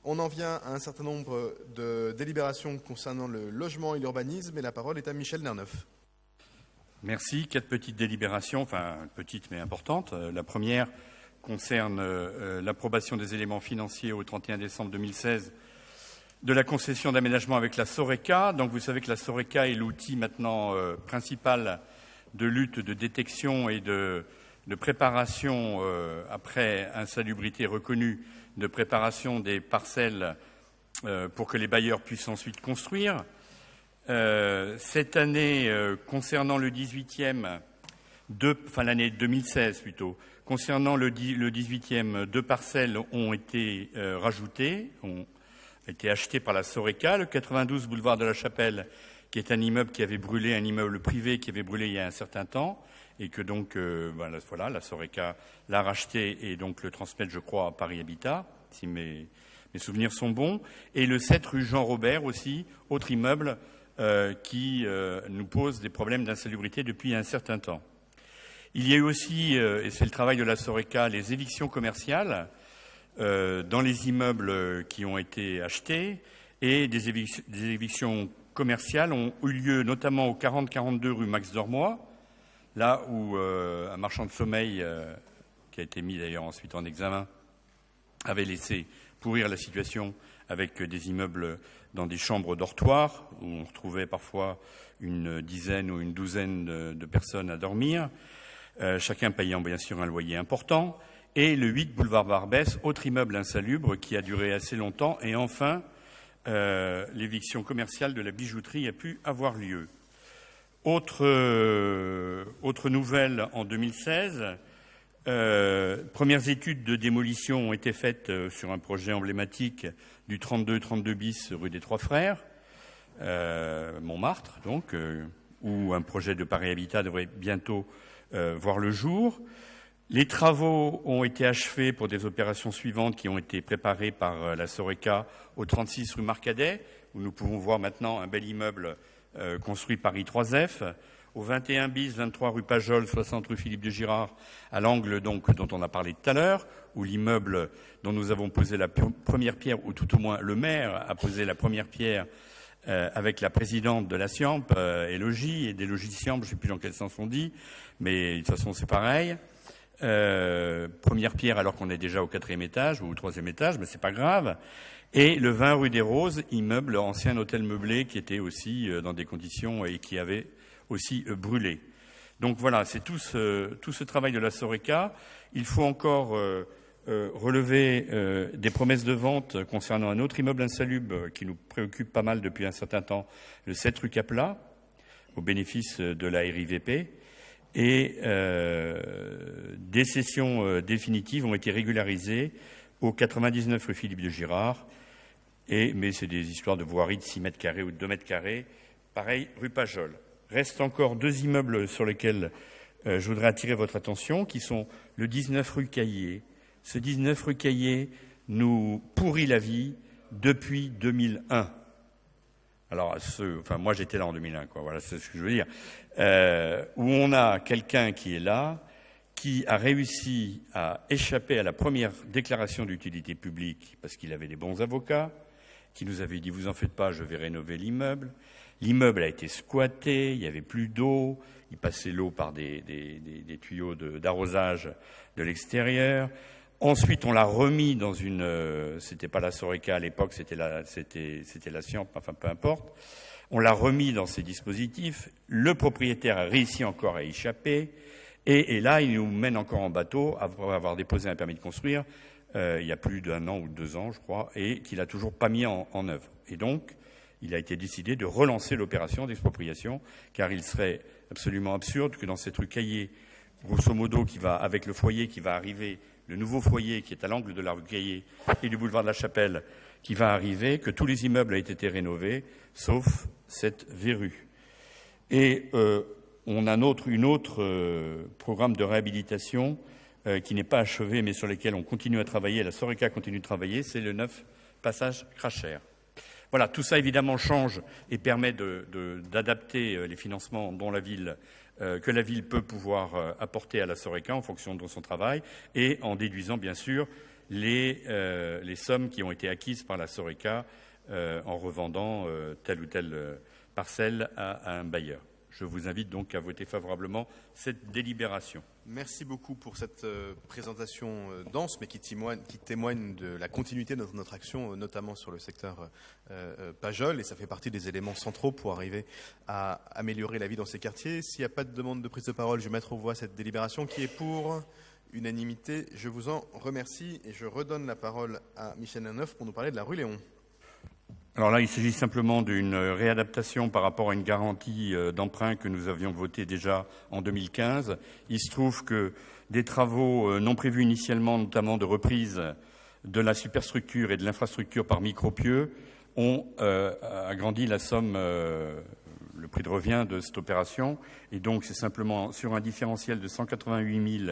On en vient à un certain nombre de délibérations concernant le logement et l'urbanisme, et la parole est à Michel Nerneuf. Merci. 4 petites délibérations, enfin petites mais importantes. La première concerne l'approbation des éléments financiers au 31 décembre 2016 de la concession d'aménagement avec la Soreca. Donc vous savez que la Soreca est l'outil maintenant principal de lutte, de détection et de préparation après insalubrité reconnue, de préparation des parcelles pour que les bailleurs puissent ensuite construire. Cette année, concernant le 18e, l'année 2016 plutôt, concernant le 18e, 2 parcelles ont été rajoutées, ont été achetées par la Soreca. Le 92 boulevard de la Chapelle, qui est un immeuble qui avait brûlé, un immeuble privé qui avait brûlé il y a un certain temps, et que donc la Soreca l'a racheté et donc le transmettre, je crois, à Paris Habitat, si mes souvenirs sont bons. Et le 7 rue Jean Robert aussi, autre immeuble qui nous pose des problèmes d'insalubrité depuis un certain temps. Il y a eu aussi, et c'est le travail de la Soreca, les évictions commerciales dans les immeubles qui ont été achetés, et des évictions commerciales ont eu lieu notamment au 40-42 rue Max Dormoy, là où un marchand de sommeil, qui a été mis d'ailleurs ensuite en examen, avait laissé pourrir la situation avec des immeubles dans des chambres dortoirs, où on retrouvait parfois une dizaine ou une douzaine de personnes à dormir, chacun payant bien sûr un loyer important. Et le 8 boulevard Barbès, autre immeuble insalubre qui a duré assez longtemps. Et enfin, l'éviction commerciale de la bijouterie a pu avoir lieu. Autre nouvelle en 2016, premières études de démolition ont été faites sur un projet emblématique du 32 bis rue des Trois Frères, Montmartre, donc, où un projet de Paris Habitat devrait bientôt voir le jour. Les travaux ont été achevés pour des opérations suivantes qui ont été préparées par la Soreca au 36 rue Marcadet, où nous pouvons voir maintenant un bel immeuble construit Paris 3F, au 21 bis, 23 rue Pajol, 60 rue Philippe de Girard, à l'angle donc dont on a parlé tout à l'heure, où l'immeuble dont nous avons posé la première pierre, ou tout au moins le maire a posé la première pierre avec la présidente de la SIAMP et Logis, et des Logis SIAMP, je ne sais plus dans quel sens on dit, mais de toute façon c'est pareil. Première pierre alors qu'on est déjà au 4e étage ou au 3e étage, mais c'est pas grave. Et le 20 rue des Roses, immeuble ancien hôtel meublé qui était aussi dans des conditions et qui avait aussi brûlé. Donc voilà, c'est tout ce travail de la Soreca. Il faut encore relever des promesses de vente concernant un autre immeuble insalubre qui nous préoccupe pas mal depuis un certain temps, le 7 rue Capla, au bénéfice de la RIVP. Et des cessions définitives ont été régularisées au 99 rue Philippe de Girard, mais c'est des histoires de voirie de 6 mètres carrés ou de 2 mètres carrés, pareil rue Pajol. Reste encore 2 immeubles sur lesquels je voudrais attirer votre attention, qui sont le 19 rue Caillé. Ce 19 rue Caillé nous pourrit la vie depuis 2001. Alors, moi j'étais là en 2001, quoi. Voilà, c'est ce que je veux dire. Où on a quelqu'un qui est là, qui a réussi à échapper à la première déclaration d'utilité publique parce qu'il avait des bons avocats, qui nous avait dit « vous en faites pas, je vais rénover l'immeuble ». L'immeuble a été squatté, il n'y avait plus d'eau, il passait l'eau par des tuyaux d'arrosage de l'extérieur. Ensuite, on l'a remis dans c'était pas la Soreca à l'époque, c'était la SIAMP, enfin peu importe. On l'a remis dans ces dispositifs. Le propriétaire a réussi encore à échapper. Et là, il nous mène encore en bateau après avoir déposé un permis de construire il y a plus d'1 an ou 2 ans, je crois, et qu'il a toujours pas mis en œuvre. Et donc, il a été décidé de relancer l'opération d'expropriation, car il serait absolument absurde que dans cette rue Caillé, grosso modo, avec le foyer qui va arriver, le nouveau foyer qui est à l'angle de la rue Caillé et du boulevard de la Chapelle qui va arriver, que tous les immeubles aient été rénovés, sauf cette verrue. Et on a un autre programme de réhabilitation qui n'est pas achevé, mais sur lequel on continue à travailler, la Soreca continue de travailler, c'est le 9 passage Crachère. Voilà, tout ça évidemment change et permet d'adapter les financements que la ville peut pouvoir apporter à la Soreca en fonction de son travail et en déduisant bien sûr les sommes qui ont été acquises par la Soreca en revendant telle ou telle parcelle à un bailleur. Je vous invite donc à voter favorablement cette délibération. Merci beaucoup pour cette présentation dense, mais qui témoigne de la continuité de notre action, notamment sur le secteur Pajol, et ça fait partie des éléments centraux pour arriver à améliorer la vie dans ces quartiers. S'il n'y a pas de demande de prise de parole, je vais mettre aux voix cette délibération qui est pour unanimité. Je vous en remercie et je redonne la parole à Michel Nerneuf pour nous parler de la rue Léon. Alors là, il s'agit simplement d'une réadaptation par rapport à une garantie d'emprunt que nous avions votée déjà en 2015. Il se trouve que des travaux non prévus initialement, notamment de reprise de la superstructure et de l'infrastructure par micropieux, ont agrandi la somme, le prix de revient de cette opération. Et donc, c'est simplement sur un différentiel de 188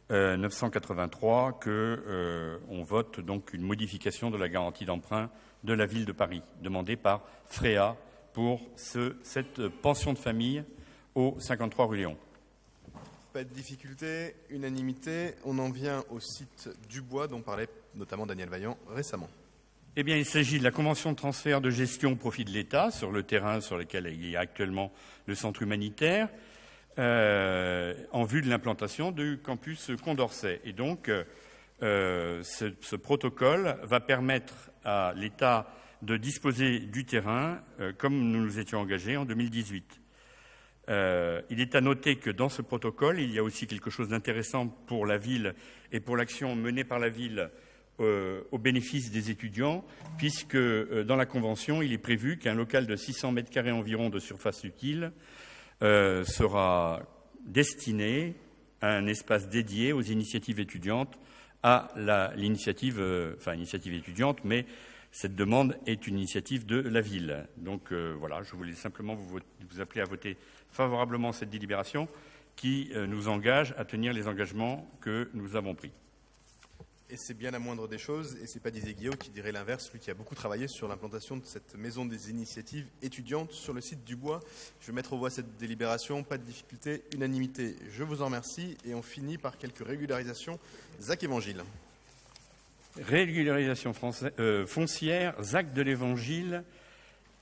983 qu'on vote donc une modification de la garantie d'emprunt de la ville de Paris, demandée par Fréa pour cette pension de famille au 53 rue Léon. Pas de difficulté, unanimité. On en vient au site Dubois dont parlait notamment Daniel Vaillant récemment. Eh bien, il s'agit de la convention de transfert de gestion au profit de l'État sur le terrain sur lequel il y a actuellement le centre humanitaire en vue de l'implantation du campus Condorcet. Et donc, ce protocole va permettre à l'État de disposer du terrain comme nous nous étions engagés en 2018. Il est à noter que dans ce protocole, il y a aussi quelque chose d'intéressant pour la ville et pour l'action menée par la ville au bénéfice des étudiants, puisque dans la Convention, il est prévu qu'un local de 600 mètres carrés environ de surface utile sera destiné à un espace dédié aux initiatives étudiantes, à l'initiative étudiante, mais cette demande est une initiative de la ville. Donc voilà, je voulais simplement vous appeler à voter favorablement cette délibération qui nous engage à tenir les engagements que nous avons pris. Et c'est bien la moindre des choses, et c'est pas Didier Guillaume qui dirait l'inverse, lui qui a beaucoup travaillé sur l'implantation de cette maison des initiatives étudiantes sur le site du Bois. Je vais mettre aux voix cette délibération, pas de difficulté, unanimité. Je vous en remercie, et on finit par quelques régularisations. Zach Évangile. Régularisation foncière, Zach de l'Évangile,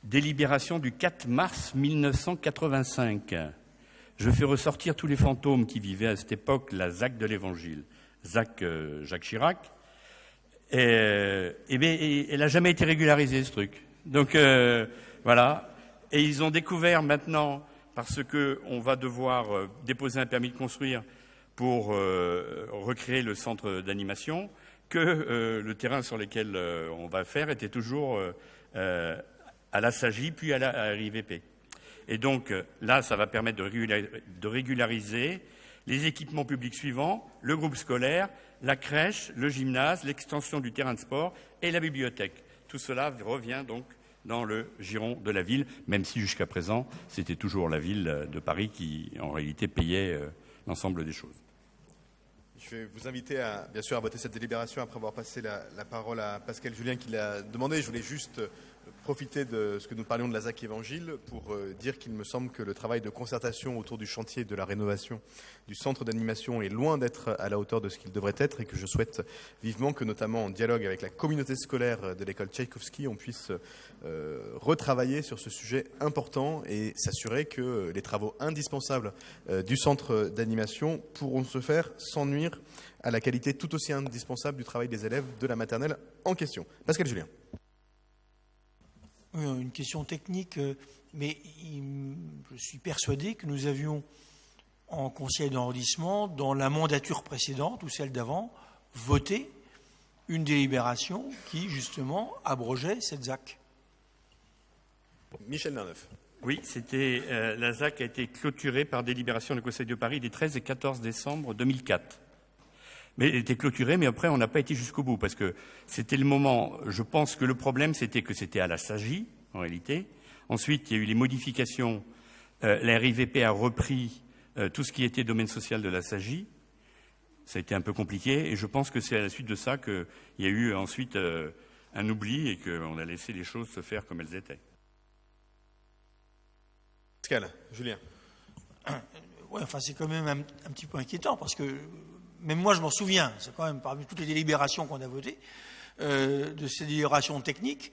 délibération du 4 mars 1985. Je fais ressortir tous les fantômes qui vivaient à cette époque, la Zach de l'Évangile. Jacques Chirac, elle n'a jamais été régularisée, ce truc. Donc, voilà. Et ils ont découvert maintenant, parce qu'on va devoir déposer un permis de construire pour recréer le centre d'animation, que le terrain sur lequel on va faire était toujours à la SAGI, puis à la RIVP. Et donc, là, ça va permettre de régulariser les équipements publics suivants, le groupe scolaire, la crèche, le gymnase, l'extension du terrain de sport et la bibliothèque. Tout cela revient donc dans le giron de la ville, même si jusqu'à présent, c'était toujours la ville de Paris qui, en réalité, payait l'ensemble des choses. Je vais vous inviter bien sûr à voter cette délibération après avoir passé la parole à Pascal Julien qui l'a demandé. Je voulais juste profiter de ce que nous parlions de la ZAC Évangile pour dire qu'il me semble que le travail de concertation autour du chantier de la rénovation du centre d'animation est loin d'être à la hauteur de ce qu'il devrait être et que je souhaite vivement que, notamment en dialogue avec la communauté scolaire de l'école Tchaïkovski, on puisse retravailler sur ce sujet important et s'assurer que les travaux indispensables du centre d'animation pourront se faire sans nuire à la qualité tout aussi indispensable du travail des élèves de la maternelle en question. Pascal Julien. Une question technique, mais je suis persuadé que nous avions en conseil d'arrondissement, dans la mandature précédente ou celle d'avant, voté une délibération qui, justement, abrogeait cette ZAC. Michel Nerneuf. Oui, la ZAC a été clôturée par délibération du Conseil de Paris des 13 et 14 décembre 2004. Mais elle était clôturée, mais après, on n'a pas été jusqu'au bout, parce que c'était le moment, je pense que le problème, c'était que c'était à la SAGI, en réalité. Ensuite, il y a eu les modifications, la RIVP a repris tout ce qui était domaine social de la SAGI. Ça a été un peu compliqué, et je pense que c'est à la suite de ça qu'il y a eu ensuite un oubli, et qu'on a laissé les choses se faire comme elles étaient. Pascal, Julien. Ouais, enfin, c'est quand même un petit peu inquiétant, parce que même moi je m'en souviens, c'est quand même parmi toutes les délibérations qu'on a votées, de ces délibérations techniques,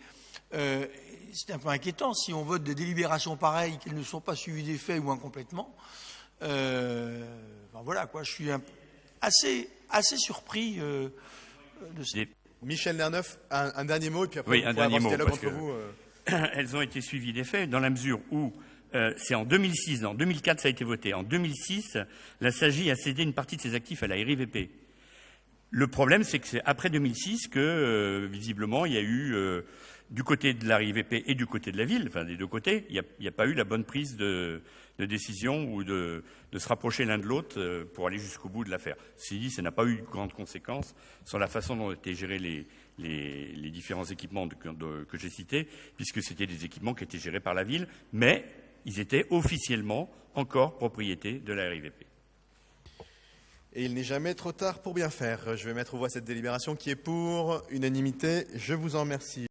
c'est un peu inquiétant si on vote des délibérations pareilles qu'elles ne sont pas suivies des faits ou incomplètement. Voilà quoi, je suis assez surpris de ça. Michel Lerneuf, un dernier mot, et puis après Oui, on un pourra avoir dernier ce mot, dialogue parce entre vous. Elles ont été suivies des faits dans la mesure où c'est en 2006, en 2004 ça a été voté. En 2006, la SAGI a cédé une partie de ses actifs à la RIVP. Le problème, c'est que c'est après 2006 que, visiblement, il y a eu, du côté de la RIVP et du côté de la ville, enfin des deux côtés, il n'y a pas eu la bonne prise de décision ou de se rapprocher l'un de l'autre pour aller jusqu'au bout de l'affaire. Ceci dit, ça n'a pas eu de grandes conséquences sur la façon dont étaient gérés les différents équipements que j'ai cités, puisque c'était des équipements qui étaient gérés par la ville, mais ils étaient officiellement encore propriété de la RIVP. Et il n'est jamais trop tard pour bien faire. Je vais mettre aux voix cette délibération qui est pour unanimité. Je vous en remercie.